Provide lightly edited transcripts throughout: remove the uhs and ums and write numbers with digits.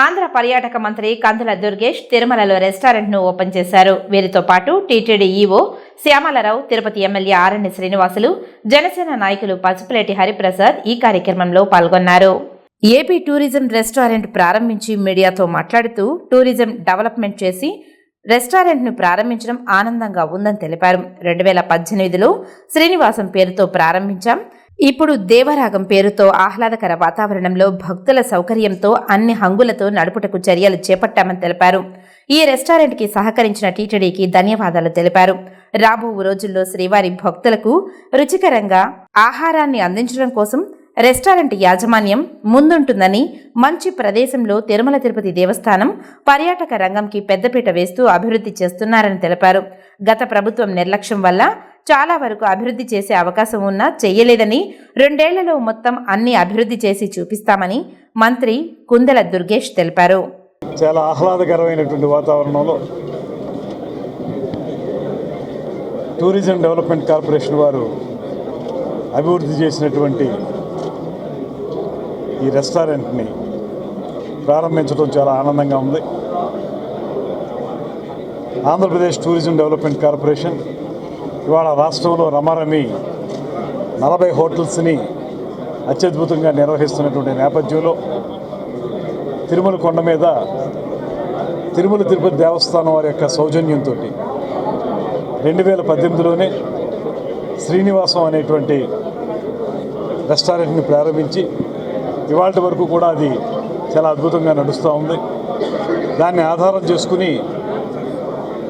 ఆంధ్ర పర్యాటక మంత్రి కందుల దుర్గేష్ తిరుమలలో రెస్టారెంట్ను ఓపెన్ చేశారు. వీరితో పాటు TTD EO Shyamalarao, Tirupati MLA Arani Srinivasulu, Janasena నాయకులు పసుపులేటి హరిప్రసాద్ ఈ కార్యక్రమంలో పాల్గొన్నారు. ఏపీ టూరిజం రెస్టారెంట్ ప్రారంభించి మీడియాతో మాట్లాడుతూ టూరిజం డెవలప్మెంట్ చేసి రెస్టారెంట్ను ప్రారంభించడం ఆనందంగా ఉందని తెలిపారు. 2018లో శ్రీనివాసం పేరుతో ప్రారంభించాం. ఇప్పుడు దేవరాగం పేరుతో ఆహ్లాదకర వాతావరణంలో భక్తుల సౌకర్యంతో అన్ని హంగులతో నడుపుటకు చర్యలు చేపట్టామని తెలిపారు. ఈ రెస్టారెంట్కి సహకరించిన టీటీడీకి ధన్యవాదాలు తెలిపారు. రాబో రోజుల్లో శ్రీవారి భక్తులకు రుచికరంగా ఆహారాన్ని అందించడం కోసం రెస్టారెంట్ యాజమాన్యం ముందుంటుందని, మంచి ప్రదేశంలో తిరుమల తిరుపతి దేవస్థానం పర్యాటక రంగంకి పెద్దపీట వేస్తూ అభివృద్ధి చేస్తున్నారని తెలిపారు. గత ప్రభుత్వం నిర్లక్ష్యం వల్ల చాలా వరకు అభివృద్ధి చేసే అవకాశం ఉన్నా చెయ్యలేదని, 2 ఏళ్లలో మొత్తం అన్ని అభివృద్ధి చేసి చూపిస్తామని మంత్రి కుందెల దుర్గేష్ తెలిపారు. చాలా ఆహ్లాదకరమైనటువంటి వాతావరణంలో టూరిజం డెవలప్మెంట్ కార్పొరేషన్ వారు అభివృద్ధి చేసినటువంటి ఈ రెస్టారెంట్ని ప్రారంభించడం చాలా ఆనందంగా ఉంది. ఆంధ్రప్రదేశ్ టూరిజం డెవలప్మెంట్ కార్పొరేషన్ ఇవాళ రాష్ట్రంలో రమారమి 40 హోటల్స్ని అత్యద్భుతంగా నిర్వహిస్తున్నటువంటి నేపథ్యంలో తిరుమల కొండ మీద తిరుమల తిరుపతి దేవస్థానం వారి యొక్క సౌజన్యంతో 2018లోనే శ్రీనివాసం అనేటువంటి రెస్టారెంట్ని ప్రారంభించి ఇవాళ వరకు కూడా అది చాలా అద్భుతంగా నడుస్తూ ఉంది. దాన్ని ఆధారం చేసుకుని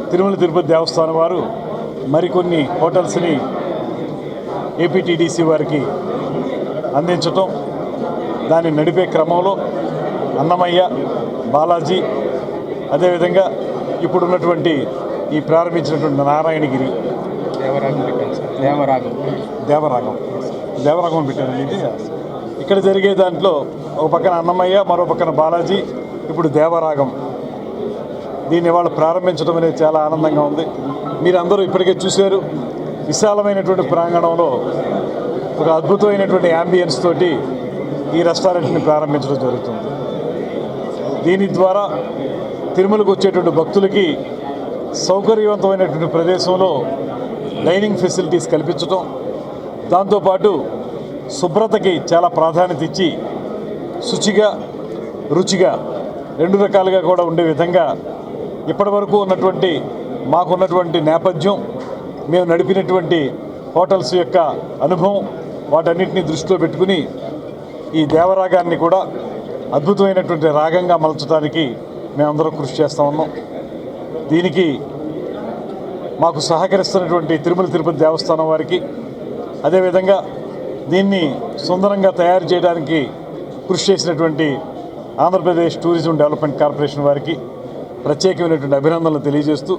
తిరుమల తిరుపతి దేవస్థానం వారు మరికొన్ని హోటల్స్ని ఏపీటీడీసీ వారికి అందించటం, దాన్ని నడిపే క్రమంలో అన్నమయ్య, బాలాజీ, అదేవిధంగా ఇప్పుడున్నటువంటి ఈ ప్రారంభించినటువంటి నారాయణగిరి దేవరాగం పెట్టారండి. ఇది ఇక్కడ జరిగే దాంట్లో ఒక పక్కన అన్నమయ్య, మరో పక్కన బాలాజీ, ఇప్పుడు దేవరాగం, దీన్ని వాళ్ళు ప్రారంభించడం అనేది చాలా ఆనందంగా ఉంది. మీరందరూ ఇప్పటికే చూశారు, విశాలమైనటువంటి ప్రాంగణంలో ఒక అద్భుతమైనటువంటి యాంబియన్స్ తోటి ఈ రెస్టారెంట్ని ప్రారంభించడం జరుగుతుంది. దీని ద్వారా తిరుమలకు వచ్చేటువంటి భక్తులకి సౌకర్యవంతమైనటువంటి ప్రదేశంలో డైనింగ్ ఫెసిలిటీస్ కల్పించడం, దాంతోపాటు శుభ్రతకి చాలా ప్రాధాన్యత ఇచ్చి శుచిగా, రుచిగా 2 రకాలుగా కూడా ఉండే విధంగా ఇప్పటి వరకు ఉన్నటువంటి మాకున్నటువంటి నేపథ్యం, మేము నడిపినటువంటి హోటల్స్ యొక్క అనుభవం, వాటన్నిటినీ దృష్టిలో పెట్టుకుని ఈ దేవరాగాన్ని కూడా అద్భుతమైనటువంటి రాగంగా మలచడానికి మేమందరం కృషి చేస్తూ ఉన్నాం. దీనికి మాకు సహకరిస్తున్నటువంటి తిరుమల తిరుపతి దేవస్థానం వారికి, అదేవిధంగా దీన్ని సుందరంగా తయారు చేయడానికి కృషి చేసినటువంటి ఆంధ్రప్రదేశ్ టూరిజం డెవలప్మెంట్ కార్పొరేషన్ వారికి ప్రత్యేకమైనటువంటి అభినందనలు తెలియజేస్తూ